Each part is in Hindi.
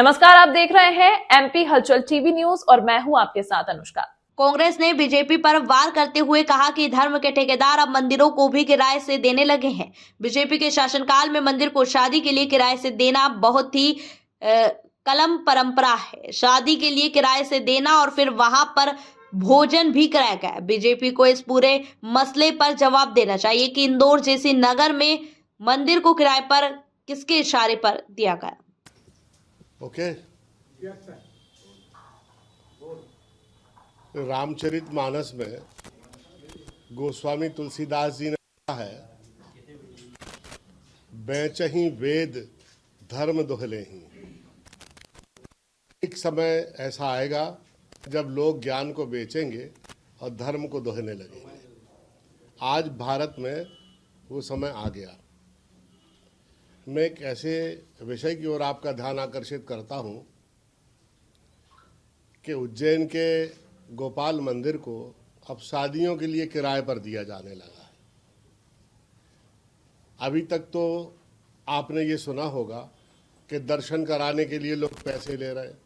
नमस्कार, आप देख रहे हैं एमपी हलचल टीवी न्यूज और मैं हूं आपके साथ अनुष्का। कांग्रेस ने बीजेपी पर वार करते हुए कहा कि धर्म के ठेकेदार अब मंदिरों को भी किराए से देने लगे हैं। बीजेपी के शासनकाल में मंदिर को शादी के लिए किराए से देना बहुत ही कलम परंपरा है। शादी के लिए किराए से देना और फिर वहां पर भोजन भी कराया गया। बीजेपी को इस पूरे मसले पर जवाब देना चाहिए कि इंदौर जैसी नगर में मंदिर को किराए पर किसके इशारे पर दिया गया। ओके रामचरितमानस में गोस्वामी तुलसीदास जी ने कहा है, बेचहीं वेद धर्म दोहलेहीं। एक समय ऐसा आएगा जब लोग ज्ञान को बेचेंगे और धर्म को दोहने लगेंगे। आज भारत में वो समय आ गया। मैं एक ऐसे विषय की ओर आपका ध्यान आकर्षित करता हूं कि उज्जैन के गोपाल मंदिर को अब शादियों के लिए किराए पर दिया जाने लगा है। अभी तक तो आपने ये सुना होगा कि दर्शन कराने के लिए लोग पैसे ले रहे हैं,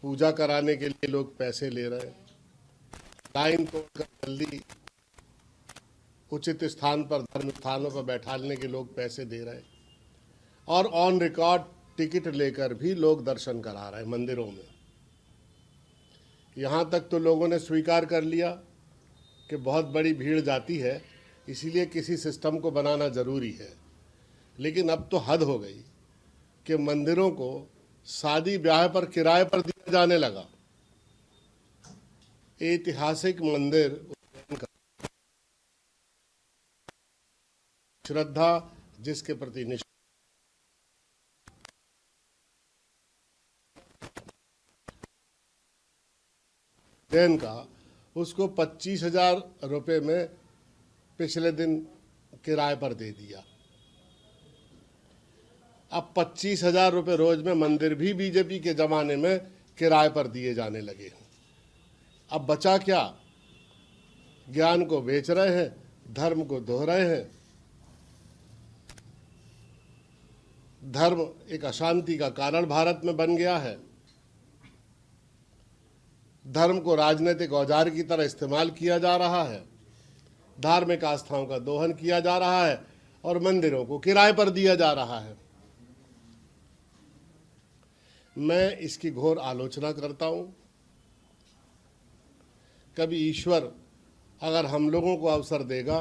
पूजा कराने के लिए लोग पैसे ले रहे हैं, लाइन तोड़कर जल्दी उचित स्थान पर धर्म स्थानों पर बैठाने के लोग पैसे दे रहे हैं और ऑन रिकॉर्ड टिकट लेकर भी लोग दर्शन करा रहे हैं मंदिरों में। यहाँ तक तो लोगों ने स्वीकार कर लिया कि बहुत बड़ी भीड़ जाती है, इसीलिए किसी सिस्टम को बनाना जरूरी है। लेकिन अब तो हद हो गई कि मंदिरों को शादी ब्याह पर किराए पर दिया जाने लगा। ऐतिहासिक मंदिर श्रद्धा जिसके प्रति उज्जैन का, उसको 25,000 रुपये में पिछले दिन किराए पर दे दिया। अब 25,000 रुपये रोज में मंदिर भी बीजेपी के जमाने में किराए पर दिए जाने लगे हैं। अब बचा क्या? ज्ञान को बेच रहे हैं, धर्म को दोह रहे हैं। धर्म एक अशांति का कारण भारत में बन गया है। धर्म को राजनीतिक औजार की तरह इस्तेमाल किया जा रहा है, धार्मिक आस्थाओं का दोहन किया जा रहा है और मंदिरों को किराए पर दिया जा रहा है। मैं इसकी घोर आलोचना करता हूं। कभी ईश्वर अगर हम लोगों को अवसर देगा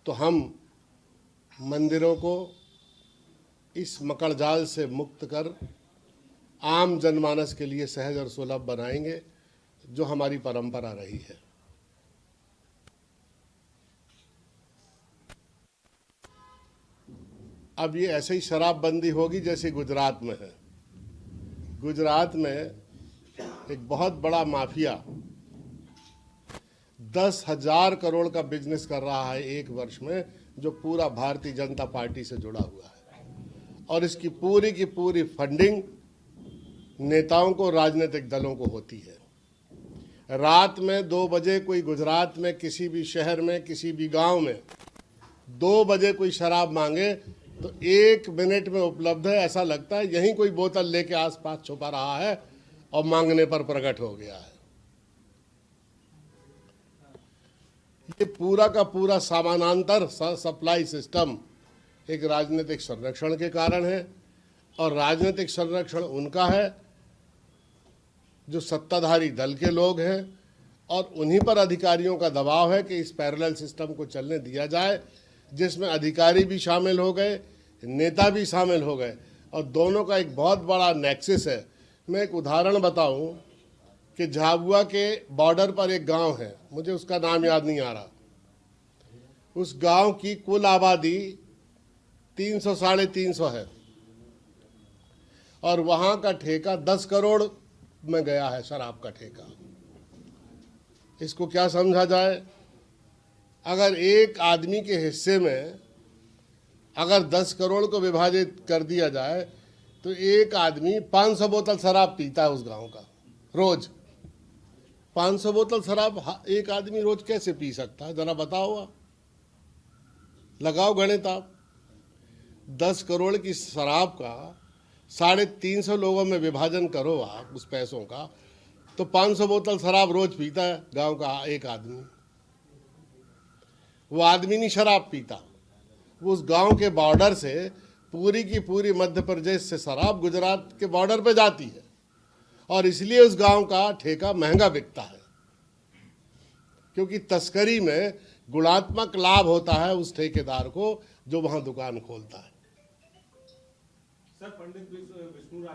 तो हम मंदिरों को इस मकड़जाल से मुक्त कर आम जनमानस के लिए सहज और सुलभ बनाएंगे, जो हमारी परंपरा रही है। अब ये ऐसे ही शराबबंदी होगी जैसे गुजरात में है। गुजरात में एक बहुत बड़ा माफिया 10,000 करोड़ का बिजनेस कर रहा है एक वर्ष में, जो पूरा भारतीय जनता पार्टी से जुड़ा हुआ है और इसकी पूरी की पूरी फंडिंग नेताओं को, राजनीतिक दलों को होती है। रात में 2 बजे कोई गुजरात में किसी भी शहर में, किसी भी गांव में 2 बजे कोई शराब मांगे तो 1 मिनट में उपलब्ध है। ऐसा लगता है यहीं कोई बोतल लेके आसपास छुपा रहा है और मांगने पर प्रकट हो गया है। ये पूरा का पूरा समानांतर सप्लाई सिस्टम एक राजनीतिक संरक्षण के कारण है और राजनीतिक संरक्षण उनका है जो सत्ताधारी दल के लोग हैं और उन्हीं पर अधिकारियों का दबाव है कि इस पैरेलल सिस्टम को चलने दिया जाए, जिसमें अधिकारी भी शामिल हो गए, नेता भी शामिल हो गए और दोनों का एक बहुत बड़ा नेक्सस है। मैं एक उदाहरण बताऊं कि झाबुआ के बॉर्डर पर एक गांव है, मुझे उसका नाम याद नहीं आ रहा। उस गांव की कुल आबादी 300 साढ़े 300 है और वहां का ठेका 10 करोड़ में गया है, शराब का ठेका। इसको क्या समझा जाए? अगर एक आदमी के हिस्से में अगर 10 करोड़ को विभाजित कर दिया जाए तो एक आदमी 500 बोतल शराब पीता है उस गांव का रोज। 500 बोतल शराब एक आदमी रोज कैसे पी सकता है? जरा बताओ आप, लगाओ गणित आप। 10 करोड़ की शराब का 350 लोगों में विभाजन करो आप उस पैसों का, तो 500 बोतल शराब रोज पीता है गांव का एक आदमी। वो आदमी नहीं शराब पीता, वो उस गांव के बॉर्डर से पूरी की पूरी मध्य प्रदेश से शराब गुजरात के बॉर्डर पे जाती है, और इसलिए उस गांव का ठेका महंगा बिकता है, क्योंकि तस्करी में गुणात्मक लाभ होता है उस ठेकेदार को जो वहां दुकान खोलता है। सर, पंडित विष्णु